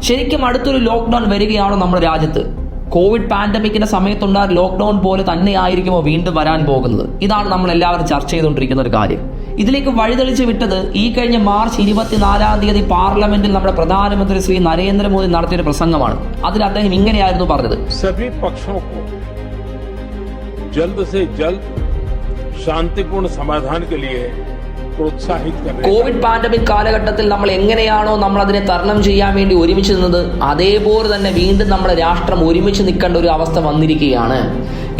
ശരിക്കും അടുത്തൊരു ലോക്ക്ഡൌൺ വരികയാണോ നമ്മുടെ രാജ്യത്ത്? കോവിഡ് പാൻഡമിക്കിന്റെ സമയത്തുണ്ടായ ലോക്ക്ഡൌൺ പോലെ തന്നെ ആയിരിക്കുമോ വീണ്ടും വരാൻ പോകുന്നത്? ഇതാണ് നമ്മൾ എല്ലാവരും ചർച്ച ചെയ്തുകൊണ്ടിരിക്കുന്ന ഒരു കാര്യം. ഇതിലേക്ക് വഴിതെളിച്ച് വിട്ടത് ഈ കഴിഞ്ഞ മാർച്ച് 24 പാർലമെന്റിൽ നമ്മുടെ പ്രധാനമന്ത്രി ശ്രീ നരേന്ദ്രമോദി നടത്തിയൊരു പ്രസംഗമാണ്. അതിൽ അദ്ദേഹം ഇങ്ങനെയായിരുന്നു പറഞ്ഞത്: सभी पक्षों को जल्द से जल्द शांतिपूर्ण समाधान के लिए കോവിഡ് പാൻഡമിക് കാലഘട്ടത്തിൽ നമ്മൾ എങ്ങനെയാണോ നമ്മൾ അതിനെ തരണം ചെയ്യാൻ വേണ്ടി ഒരുമിച്ച് നിന്നത്, അതേപോലെ തന്നെ വീണ്ടും നമ്മുടെ രാഷ്ട്രം ഒരുമിച്ച് നിൽക്കേണ്ട ഒരു അവസ്ഥ വന്നിരിക്കുകയാണ്.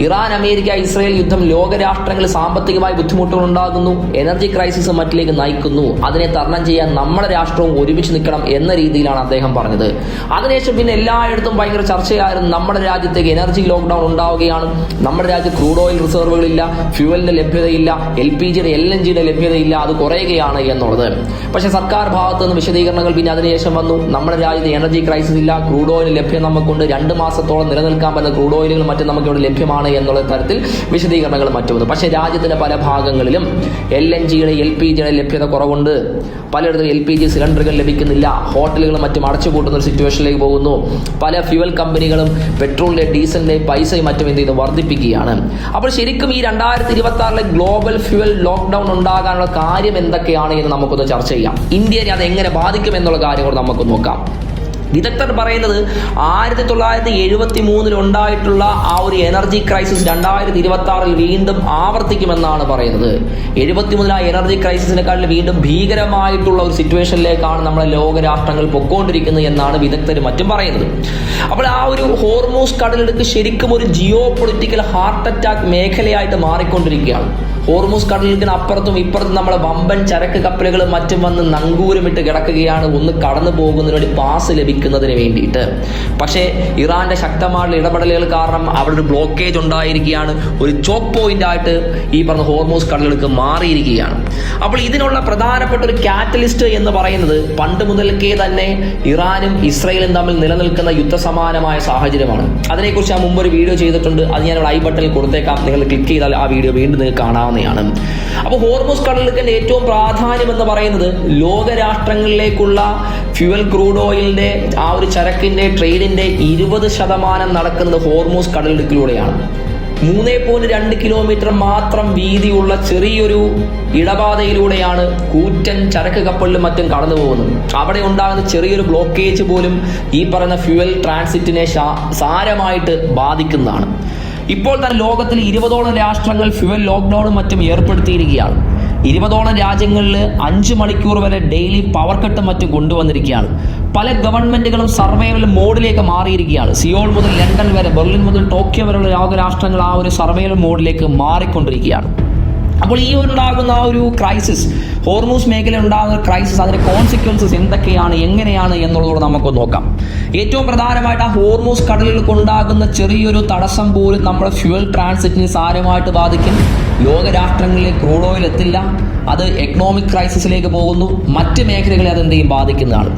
ഇറാൻ, അമേരിക്ക, ഇസ്രായേൽ യുദ്ധം ലോകരാഷ്ട്രങ്ങളിൽ സാമ്പത്തികമായി ബുദ്ധിമുട്ടുകൾ ഉണ്ടാകുന്നു, എനർജി ക്രൈസിസ് മറ്റിലേക്ക് നയിക്കുന്നു. അതിനെ തരണം ചെയ്യാൻ നമ്മുടെ രാഷ്ട്രവും ഒരുമിച്ച് നിൽക്കണം എന്ന രീതിയിലാണ് അദ്ദേഹം പറഞ്ഞത്. അതിനുശേഷം പിന്നെ എല്ലായിടത്തും ഭയങ്കര ചർച്ചയായിരുന്നു. നമ്മുടെ രാജ്യത്തേക്ക് എനർജി ലോക്ക്ഡൌൺ ഉണ്ടാവുകയാണ്, നമ്മുടെ രാജ്യത്ത് ക്രൂഡ് ഓയിൽ റിസർവുകളില്ല, ഫ്യൂവലിന്റെ ലഭ്യതയില്ല, LPGയുടെ LNGയുടെ ലഭ്യതയില്ല, അത് കുറയുകയാണ് എന്നുള്ളത്. പക്ഷേ സർക്കാർ ഭാഗത്തു നിന്ന് വിശദീകരണങ്ങൾ പിന്നെ അതിനുശേഷം വന്നു. നമ്മുടെ രാജ്യത്ത് എനർജി ക്രൈസിസ് ഇല്ല, ക്രൂഡ് ഓയിൽ ലഭ്യം നമുക്കുണ്ട്, 2 മാസത്തോളം നിലനിൽക്കാൻ പറ്റുന്ന ക്രൂഡ് ഓയിലുകൾ മറ്റും നമുക്ക് ഇവിടെ ലഭ്യമാണ് എന്നുള്ള തരത്തിൽ വിശദീകരണങ്ങൾ മറ്റു വന്നു. പക്ഷേ രാജ്യത്തിന്റെ പല ഭാഗങ്ങളിലും LNGയുടെ LPGയുടെ ലഭ്യത കുറവുണ്ട്. പലയിടത്തും LPG സിലിണ്ടറുകൾ ലഭിക്കുന്നില്ല, ഹോട്ടലുകളും മറ്റും അടച്ചുപൂട്ടുന്ന ഒരു സിറ്റുവേഷനിലേക്ക് പോകുന്നു. പല ഫ്യൂവൽ കമ്പനികളും പെട്രോളിന്റെ ഡീസലിന്റെ പൈസയും മറ്റും എന്ത് ചെയ്ത് വർദ്ധിപ്പിക്കുകയാണ്. അപ്പോൾ ശരിക്കും ഈ 2026 ഗ്ലോബൽ ഫ്യൂവൽ ലോക്ക്ഡൌൺ ഉണ്ടാകാനുള്ള കാര്യം എന്തൊക്കെയാണ് എന്ന് നമുക്കൊന്ന് ചർച്ച ചെയ്യാം. ഇന്ത്യയെ അത് എങ്ങനെ ബാധിക്കും എന്നുള്ള കാര്യം കൂടെ നമുക്ക് നോക്കാം. വിദഗ്ധർ പറയുന്നത് 1973 ഉണ്ടായിട്ടുള്ള ആ ഒരു എനർജി ക്രൈസിസ് 2026 വീണ്ടും ആവർത്തിക്കുമെന്നാണ് പറയുന്നത്. 73 ആ എനർജി ക്രൈസിസിനെക്കാൾ വീണ്ടും ഭീകരമായിട്ടുള്ള ഒരു സിറ്റുവേഷനിലേക്കാണ് നമ്മളെ ലോകരാഷ്ട്രങ്ങൾ പൊക്കോണ്ടിരിക്കുന്നത് എന്നാണ് വിദഗ്ധർ മറ്റും പറയുന്നത്. അപ്പോൾ ആ ഒരു ഹോർമൂസ് കടലിടുക്ക് ശരിക്കും ഒരു ജിയോ പൊളിറ്റിക്കൽ ഹാർട്ട് അറ്റാക്ക് മേഖലയായിട്ട് മാറിക്കൊണ്ടിരിക്കുകയാണ്. ഹോർമൂസ് കടലിടുക്കിന് അപ്പുറത്തും ഇപ്പുറത്തും നമ്മളെ വമ്പൻ ചരക്ക് കപ്പലുകളും മറ്റും വന്ന് നങ്കൂരമിട്ട് കിടക്കുകയാണ്, ഒന്ന് കടന്നു പോകുന്നതിന് വേണ്ടി പാസ് ലഭിക്കുന്നതിന് വേണ്ടിയിട്ട്. പക്ഷേ ഇറാന്റെ ശക്തമായ ഇടപെടലുകൾ കാരണം അവിടെ ഒരു ബ്ലോക്കേജ് ഉണ്ടായിരിക്കുകയാണ്, ഒരു ചോക്ക് പോയിന്റ് ആയിട്ട് ഈ പറഞ്ഞ ഹോർമൂസ് കടലിടുക്ക് മാറിയിരിക്കുകയാണ്. അപ്പോൾ ഇതിനുള്ള പ്രധാനപ്പെട്ട ഒരു കാറ്റലിസ്റ്റ് എന്ന് പറയുന്നത് പണ്ട് മുതൽക്കേ തന്നെ ഇറാനും ഇസ്രായേലും തമ്മിൽ നിലനിൽക്കുന്ന യുദ്ധസമാനമായ സാഹചര്യമാണ്. അതിനെക്കുറിച്ച് ഞാൻ മുമ്പ് ഒരു വീഡിയോ ചെയ്തിട്ടുണ്ട്, അത് ഞാൻ ഐ ബട്ടണിൽ കൊടുത്തേക്കാം, നിങ്ങൾ ക്ലിക്ക് ചെയ്താൽ ആ വീഡിയോ വീണ്ടും നിങ്ങൾക്ക് കാണാവുന്നതാണ്. അപ്പോൾ ഹോർമൂസ് കടലിടുക്കിന്റെ ഏറ്റവും പ്രാധാന്യം എന്ന് പറയുന്നത് ലോകരാഷ്ട്രങ്ങളിലേക്കുള്ള ഫ്യൂവൽ ക്രൂഡ് ഓയിലിന്റെ ആ ഒരു ചരക്കിന്റെ ട്രേഡിന്റെ 20% നടക്കുന്നത് ഹോർമൂസ് കടലിടുക്കിലൂടെയാണ്. 3.2 കിലോമീറ്റർ മാത്രം വീതിയുള്ള ചെറിയൊരു ഇടപാതയിലൂടെയാണ് കൂറ്റൻ ചരക്ക് കപ്പലിലും മറ്റും കടന്നു പോകുന്നത്. അവിടെ ഉണ്ടാകുന്ന ചെറിയൊരു ബ്ലോക്കേജ് പോലും ഈ പറയുന്ന ഫ്യൂവൽ ട്രാൻസിറ്റിനെ സാരമായിട്ട് ബാധിക്കുന്നതാണ്. ഇപ്പോൾ തന്നെ ലോകത്തിൽ 20ഓളം രാഷ്ട്രങ്ങൾ ഫ്യൂവൽ ലോക്ക്ഡൌണും മറ്റും ഏർപ്പെടുത്തിയിരിക്കുകയാണ്. 20ഓളം രാജ്യങ്ങളിൽ 5 മണിക്കൂർ വരെ ഡെയിലി പവർ കട്ടും മറ്റും കൊണ്ടുവന്നിരിക്കുകയാണ്. പല ഗവൺമെന്റുകളും സർവൈവൽ മോഡിലേക്ക് മാറിയിരിക്കുകയാണ്. സിയോൾ മുതൽ ലണ്ടൻ വരെ, ബെർലിൻ മുതൽ ടോക്കിയോ വരെയുള്ള ലോകരാഷ്ട്രങ്ങൾ ആ ഒരു സർവൈവൽ മോഡിലേക്ക് മാറിക്കൊണ്ടിരിക്കുകയാണ്. അപ്പോൾ ഈ ഉണ്ടാകുന്ന ആ ഒരു ക്രൈസിസ്, ഹോർമൂസ് മേഖലയിൽ ഉണ്ടാകുന്ന ക്രൈസിസ്, അതിന്റെ കോൺസിക്വൻസസ് എന്തൊക്കെയാണ്, എങ്ങനെയാണ് എന്നുള്ളതോട് നമുക്ക് നോക്കാം. ഏറ്റവും പ്രധാനമായിട്ട് ആ ഹോർമൂസ് കടലിൽ ഉണ്ടാകുന്ന ചെറിയൊരു തടസ്സം പോലും നമ്മുടെ ഫ്യൂവൽ ട്രാൻസിറ്റിനെ സാരമായിട്ട് ബാധിക്കും. ലോകരാഷ്ട്രങ്ങളിൽ ക്രൂഡ് ഓയിൽ എത്തില്ല, അത് എക്കണോമിക് ക്രൈസിസിലേക്ക് പോകുന്നു, മറ്റ് മേഖലകളെ അത് എന്തെങ്കിലും ബാധിക്കുന്നതാണ്.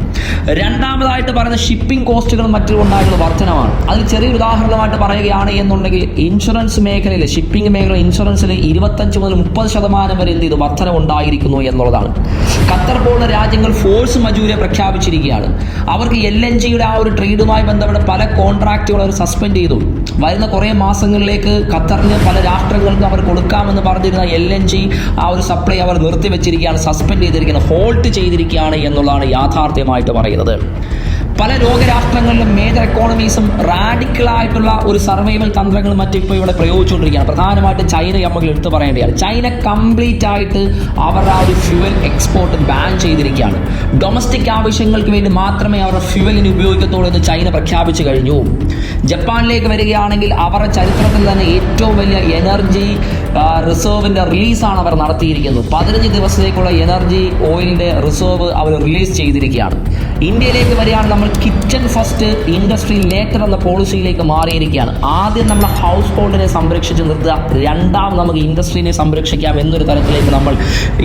രണ്ടാമതായിട്ട് പറയുന്ന ഷിപ്പിംഗ് കോസ്റ്റുകളും മറ്റും ഉണ്ടായിട്ടുള്ള വർധനമാണ്. അതിൽ ചെറിയൊരു ഉദാഹരണമായിട്ട് പറയുകയാണ് എന്നുണ്ടെങ്കിൽ ഇൻഷുറൻസ് മേഖലയിൽ, ഷിപ്പിംഗ് മേഖല ഇൻഷുറൻസിൽ 25 മുതൽ 30% വരെ എന്ത് ചെയ്തു വർധന ഉണ്ടായിരിക്കുന്നു എന്നുള്ളതാണ്. ഖത്തർ പോലുള്ള രാജ്യങ്ങൾ ഫോഴ്സ് മജൂരെ പ്രഖ്യാപിച്ചിരിക്കുകയാണ്. അവർക്ക് LNGയുടെ ആ ഒരു ട്രേഡുമായി ബന്ധപ്പെട്ട പല കോൺട്രാക്റ്റുകൾ അവർ സസ്പെൻഡ് ചെയ്തു. വരുന്ന കുറേ മാസങ്ങളിലേക്ക് ഖത്തറിന് പല രാഷ്ട്രങ്ങൾക്കും അവർ കൊടുക്കാമെന്ന് പറഞ്ഞിരുന്ന LNG ആ ഒരു സപ്ലൈ അവർ നിർത്തിവെച്ചിരിക്കുകയാണ്, സസ്പെൻഡ് ചെയ്തിരിക്കുകയാണ്, ഹോൾട്ട് ചെയ്തിരിക്കുകയാണ് എന്നുള്ളതാണ് യാഥാർത്ഥ്യമായിട്ട് പറയുന്നത്. പല ലോകരാഷ്ട്രങ്ങളിലും മേജർ എക്കോണമീസും റാഡിക്കലായിട്ടുള്ള ഒരു സർവൈവൽ തന്ത്രങ്ങൾ മറ്റും ഇപ്പോൾ ഇവിടെ പ്രയോഗിച്ചുകൊണ്ടിരിക്കുകയാണ്. പ്രധാനമായിട്ട് ചൈന നമുക്ക് എടുത്തു പറയേണ്ടതാണ്. ചൈന കംപ്ലീറ്റ് ആയിട്ട് അവരുടെ ആ ഒരു ഫ്യൂവൽ എക്സ്പോർട്ട് ബാൻ ചെയ്തിരിക്കുകയാണ്. ഡൊമസ്റ്റിക് ആവശ്യങ്ങൾക്ക് വേണ്ടി മാത്രമേ അവരുടെ ഫ്യൂവലിന് ഉപയോഗിക്കത്തുള്ളൂ എന്ന് ചൈന പ്രഖ്യാപിച്ചു കഴിഞ്ഞു. ജപ്പാനിലേക്ക് വരികയാണെങ്കിൽ അവരുടെ ചരിത്രത്തിൽ തന്നെ ഏറ്റവും വലിയ എനർജി റിസർവിന്റെ റിലീസാണ് അവർ നടത്തിയിരിക്കുന്നത്. 15 ദിവസത്തേക്കുള്ള എനർജി ഓയിലിന്റെ റിസർവ് അവർ റിലീസ് ചെയ്തിരിക്കുകയാണ്. ഇന്ത്യയിലേക്ക് വരികയാണ് നമ്മൾ കിച്ചൺ ഫസ്റ്റ് ഇൻഡസ്ട്രി ലേറ്റർ എന്ന പോളിസിയിലേക്ക് മാറിയിരിക്കുകയാണ്. ആദ്യം നമ്മൾ ഹൗസ് ഹോൾഡിനെ സംരക്ഷിച്ച് നിർത്തുക, രണ്ടാമത് നമുക്ക് ഇൻഡസ്ട്രീനെ സംരക്ഷിക്കാം എന്നൊരു തരത്തിലേക്ക് നമ്മൾ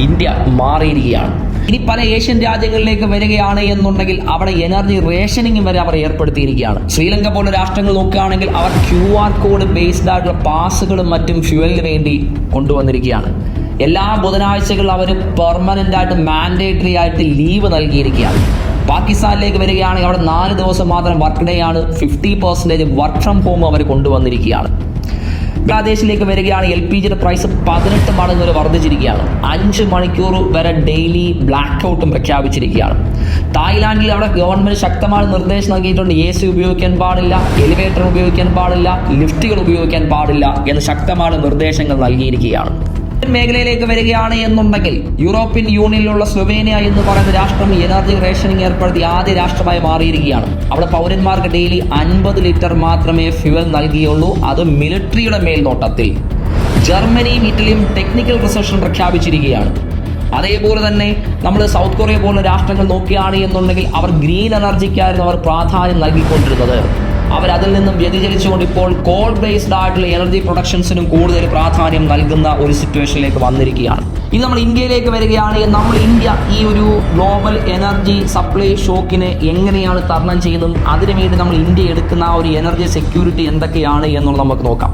ഇന്ത്യ മാറിയിരിക്കുകയാണ്. ഇനി പല ഏഷ്യൻ രാജ്യങ്ങളിലേക്ക് വരികയാണ് എന്നുണ്ടെങ്കിൽ അവിടെ എനർജി റേഷനിങ് വരെ അവർ ഏർപ്പെടുത്തിയിരിക്കുകയാണ്. ശ്രീലങ്ക പോലുള്ള രാഷ്ട്രങ്ങൾ നോക്കുകയാണെങ്കിൽ അവർ QR കോഡ് ബേസ്ഡ് ആയിട്ടുള്ള പാസുകളും മറ്റും ഫ്യൂവലിന് വേണ്ടി കൊണ്ടുവന്നിരിക്കുകയാണ്. എല്ലാ ബുധനാഴ്ചകളിലും അവർ പെർമനന്റ് ആയിട്ട് മാൻഡേറ്ററി ആയിട്ട് ലീവ് നൽകിയിരിക്കുകയാണ്. പാകിസ്ഥാനിലേക്ക് വരികയാണെങ്കിൽ അവിടെ 4 ദിവസം മാത്രം വർക്ക് ഡേ ആണ്. 50% വർക്ക് ഫ്രം ഹോം അവർ കൊണ്ടുവന്നിരിക്കുകയാണ്. ബംഗ്ലാദേശിലേക്ക് വരികയാണ്, LPGയുടെ പ്രൈസ് 18 മടങ്ങ് വരെ വർദ്ധിച്ചിരിക്കുകയാണ്. 5 മണിക്കൂർ വരെ ഡെയിലി ബ്ലാക്ക് ഔട്ടും പ്രഖ്യാപിച്ചിരിക്കുകയാണ്. തായ്ലാൻഡിൽ അവിടെ ഗവൺമെന്റ് ശക്തമായ നിർദ്ദേശം നൽകിയിട്ടുണ്ട്. AC ഉപയോഗിക്കാൻ പാടില്ല, എലിവേറ്റർ ഉപയോഗിക്കാൻ പാടില്ല, ലിഫ്റ്റുകൾ ഉപയോഗിക്കാൻ പാടില്ല എന്ന് ശക്തമായ നിർദ്ദേശങ്ങൾ നൽകിയിരിക്കുകയാണ്. മേഖലയിലേക്ക് വരികയാണ് എന്നുണ്ടെങ്കിൽ യൂറോപ്യൻ യൂണിയനിലുള്ള സ്ലൊവേനിയ എന്ന് പറയുന്ന രാഷ്ട്രം എനർജി റേഷനിങ് ഏർപ്പെടുത്തിയ ആദ്യ രാഷ്ട്രമായി മാറിയിരിക്കുകയാണ്. അവിടെ പൗരന്മാർക്ക് ഡെയിലി 50 ലിറ്റർ മാത്രമേ ഫ്യുവൽ നൽകിയുള്ളൂ, അത് മിലിറ്ററിയുടെ മേൽനോട്ടത്തിൽ. ജർമ്മനിയും ഇറ്റലിയും ടെക്നിക്കൽ റിസഷൻ പ്രഖ്യാപിച്ചിരിക്കുകയാണ്. അതേപോലെ തന്നെ നമ്മൾ സൗത്ത് കൊറിയ പോലുള്ള രാഷ്ട്രങ്ങൾ നോക്കുകയാണ് എന്നുണ്ടെങ്കിൽ അവർ ഗ്രീൻ എനർജിക്കായിരുന്നു അവർ പ്രാധാന്യം നൽകിക്കൊണ്ടിരുന്നത്. അവരതിൽ നിന്നും വ്യതിചലിച്ചുകൊണ്ട് ഇപ്പോൾ കോൾ ബേസ്ഡ് ആയിട്ടുള്ള എനർജി പ്രൊഡക്ഷൻസിനും കൂടുതൽ പ്രാധാന്യം നൽകുന്ന ഒരു സിറ്റുവേഷനിലേക്ക് വന്നിരിക്കുകയാണ്. ഇനി നമ്മൾ ഇന്ത്യയിലേക്ക് വരികയാണ്. നമ്മൾ ഇന്ത്യ ഈ ഒരു ഗ്ലോബൽ എനർജി സപ്ലൈ ഷോക്കിനെ എങ്ങനെയാണ് തരണം ചെയ്യുന്നത്, അതിനുവേണ്ടി നമ്മൾ ഇന്ത്യ എടുക്കുന്ന ആ ഒരു എനർജി സെക്യൂരിറ്റി എന്തൊക്കെയാണ് എന്നുള്ളത് നമുക്ക് നോക്കാം.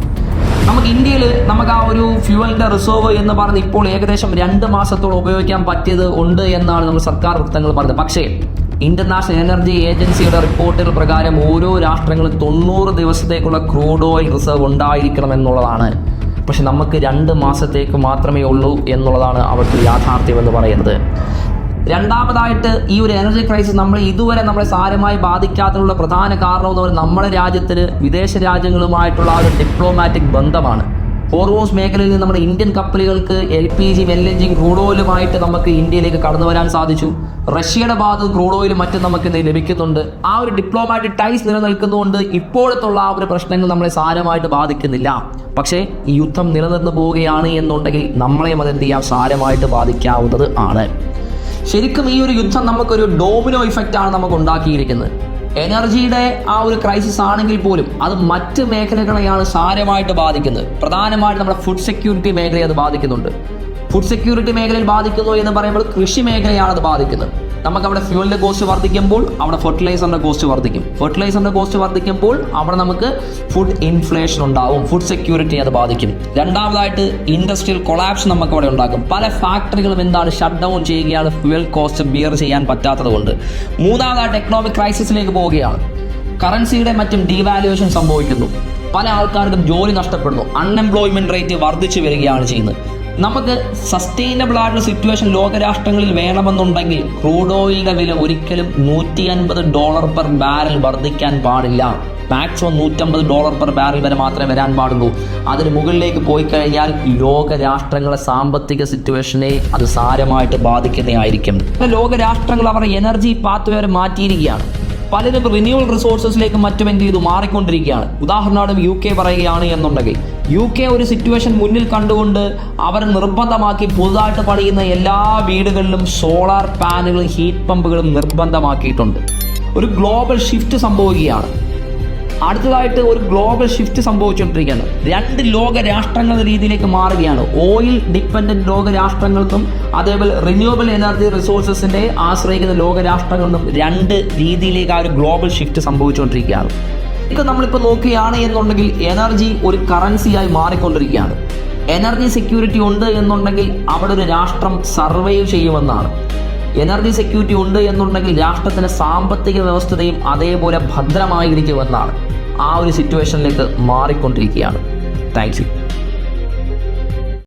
നമുക്ക് ഇന്ത്യയിൽ നമുക്ക് ആ ഒരു ഫ്യൂവലിന്റെ റിസർവ് എന്ന് പറയുന്നത് ഇപ്പോൾ ഏകദേശം 2 മാസത്തോളം ഉപയോഗിക്കാൻ പറ്റിയത് ഉണ്ട് എന്നാണ് നമ്മൾ സർക്കാർ വൃത്തങ്ങൾ പറഞ്ഞത്. പക്ഷേ ഇന്റർനാഷണൽ എനർജി ഏജൻസിയുടെ റിപ്പോർട്ടുകൾ പ്രകാരം ഓരോ രാഷ്ട്രങ്ങളും 90 ദിവസത്തേക്കുള്ള ക്രൂഡ് ഓയിൽ റിസർവ് ഉണ്ടായിരിക്കണം എന്നുള്ളതാണ്. പക്ഷെ നമുക്ക് 2 മാസത്തേക്ക് മാത്രമേ ഉള്ളൂ എന്നുള്ളതാണ് അവിടുത്തെ യാഥാർത്ഥ്യം എന്ന് പറയുന്നത്. രണ്ടാമതായിട്ട് ഈ ഒരു എനർജി ക്രൈസിസ് ഇതുവരെ നമ്മളെ സാരമായി ബാധിക്കാത്തതിനുള്ള പ്രധാന കാരണം എന്ന് പറയുന്നത് നമ്മുടെ രാജ്യത്തിന് വിദേശ രാജ്യങ്ങളുമായിട്ടുള്ള ആ ഒരു ഡിപ്ലോമാറ്റിക് ബന്ധമാണ്. ഹോർമൂസ് മേഖലയിൽ നിന്ന് നമ്മുടെ ഇന്ത്യൻ കപ്പലുകൾക്ക് LPG LNG ക്രൂഡ് ഓയിലുമായിട്ട് നമുക്ക് ഇന്ത്യയിലേക്ക് കടന്നു വരാൻ സാധിച്ചു. റഷ്യയുടെ ഭാഗത്ത് ക്രൂഡ് ഓയിൽ മറ്റും നമുക്ക് ലഭിക്കുന്നുണ്ട്. ആ ഒരു ഡിപ്ലോമാറ്റിക് ടൈസ് നിലനിൽക്കുന്നതുകൊണ്ട് ഇപ്പോഴത്തുള്ള ആ ഒരു പ്രശ്നങ്ങൾ നമ്മളെ സാരമായിട്ട് ബാധിക്കുന്നില്ല. പക്ഷേ ഈ യുദ്ധം നിലനിർന്നു പോവുകയാണ് എന്നുണ്ടെങ്കിൽ നമ്മളെയും അതെന്ത് ചെയ്യാം, സാരമായിട്ട് ബാധിക്കാവുന്നത് ആണ്. ശരിക്കും ഈ ഒരു യുദ്ധം നമുക്കൊരു ഡോമിനോ ഇഫക്റ്റ് ആണ് നമുക്ക് ഉണ്ടാക്കിയിരിക്കുന്നത്. എനർജിയുടെ ആ ഒരു ക്രൈസിസ് ആണെങ്കിൽ പോലും അത് മറ്റ് മേഖലകളെയാണ് സാരമായിട്ട് ബാധിക്കുന്നത്. പ്രധാനമായിട്ട് നമ്മുടെ ഫുഡ് സെക്യൂരിറ്റി മേഖലയെ അത് ബാധിക്കുന്നുണ്ട്. ഫുഡ് സെക്യൂരിറ്റി മേഖലയിൽ ബാധിക്കുന്നു എന്ന് പറയുമ്പോൾ കൃഷി മേഖലയാണ് അത് ബാധിക്കുന്നത്. നമുക്ക് അവിടെ ഫ്യൂവലിന്റെ കോസ്റ്റ് വർദ്ധിക്കുമ്പോൾ അവിടെ ഫെർട്ടിലൈസറിന്റെ കോസ്റ്റ് വർദ്ധിക്കും. ഫെർട്ടിലൈസറിന്റെ കോസ്റ്റ് വർദ്ധിക്കുമ്പോൾ അവിടെ നമുക്ക് ഫുഡ് ഇൻഫ്ലേഷൻ ഉണ്ടാവും. ഫുഡ് സെക്യൂരിറ്റി അത് ബാധിക്കും. രണ്ടാമതായിട്ട് ഇൻഡസ്ട്രിയൽ കൊളാപ്സ് നമുക്ക് അവിടെ ഉണ്ടാക്കും. പല ഫാക്ടറികളും ഷട്ട് ഡൗൺ ചെയ്യുകയാണ്, ഫ്യൂവൽ കോസ്റ്റ് ബിയർ ചെയ്യാൻ പറ്റാത്തത് കൊണ്ട്. മൂന്നാമതായിട്ട് എക്കണോമിക് ക്രൈസിസിലേക്ക് പോവുകയാണ്. കറൻസിയുടെ മറ്റും ഡീവാലുവേഷൻ സംഭവിക്കുന്നു. പല ആൾക്കാർക്കും ജോലി നഷ്ടപ്പെടുന്നു. അൺഎംപ്ലോയ്മെന്റ് റേറ്റ് വർദ്ധിച്ചു വരികയാണ് ചെയ്യുന്നത്. നമുക്ക് സസ്റ്റൈനബിൾ ആയിട്ടുള്ള സിറ്റുവേഷൻ ലോകരാഷ്ട്രങ്ങളിൽ വേണമെന്നുണ്ടെങ്കിൽ ക്രൂഡ് ഓയിലിന്റെ വില ഒരിക്കലും $150 പെർ ബാരൽ വർദ്ധിക്കാൻ പാടില്ല. മാക്സിമം $150 പെർ ബാരൽ വരെ മാത്രമേ വരാൻ പാടുള്ളൂ. അതിന് മുകളിലേക്ക് പോയി കഴിഞ്ഞാൽ ലോകരാഷ്ട്രങ്ങളെ സാമ്പത്തിക സിറ്റുവേഷനെ അത് സാരമായിട്ട് ബാധിക്കുന്നതായിരിക്കും. ലോകരാഷ്ട്രങ്ങൾ അവരുടെ എനർജി പാത്ത് വരെ മാറ്റിയിരിക്കുകയാണ്. പലരും റിന്യൂവൽ റിസോഴ്സസിലേക്ക് മറ്റും മാറിക്കൊണ്ടിരിക്കുകയാണ്. ഉദാഹരണമായിട്ട് UK പറയുകയാണ് എന്നുണ്ടെങ്കിൽ UK ഒരു സിറ്റുവേഷൻ മുന്നിൽ കണ്ടുകൊണ്ട് അവർ നിർബന്ധമാക്കി പുതുതായിട്ട് പണിയുന്ന എല്ലാ വീടുകളിലും സോളാർ പാനലുകളും ഹീറ്റ് പമ്പുകളും നിർബന്ധമാക്കിയിട്ടുണ്ട്. ഒരു ഗ്ലോബൽ ഷിഫ്റ്റ് സംഭവിക്കുകയാണ്. അടുത്തതായിട്ട് ഒരു ഗ്ലോബൽ ഷിഫ്റ്റ് സംഭവിച്ചുകൊണ്ടിരിക്കുകയാണ്. 2 ലോക രാഷ്ട്രങ്ങൾ രീതിയിലേക്ക് മാറുകയാണ്. ഓയിൽ ഡിപ്പെൻഡന്റ് ലോകരാഷ്ട്രങ്ങളിൽ നിന്നും അതേപോലെ റിന്യൂവബിൾ എനർജി റിസോഴ്സസിനെ ആശ്രയിക്കുന്ന ലോകരാഷ്ട്രങ്ങളിൽ നിന്നും 2 രീതിയിലേക്ക് ആ ഒരു ഗ്ലോബൽ ഷിഫ്റ്റ് സംഭവിച്ചുകൊണ്ടിരിക്കുകയാണ്. ഇതൊക്കെ നമ്മളിപ്പോൾ നോക്കുകയാണ് എന്നുണ്ടെങ്കിൽ എനർജി ഒരു കറൻസിയായി മാറിക്കൊണ്ടിരിക്കുകയാണ്. എനർജി സെക്യൂരിറ്റി ഉണ്ട് എന്നുണ്ടെങ്കിൽ അവിടെ ഒരു രാഷ്ട്രം സർവൈവ് ചെയ്യുമെന്നാണ്. എനർജി സെക്യൂരിറ്റി ഉണ്ട് എന്നുണ്ടെങ്കിൽ രാഷ്ട്രത്തിന്റെ സാമ്പത്തിക വ്യവസ്ഥയും അതേപോലെ ഭദ്രമായിരിക്കുമെന്നാണ്. ആ ഒരു സിറ്റുവേഷനിലേക്ക് മാറിക്കൊണ്ടിരിക്കുകയാണ്. താങ്ക്സ്.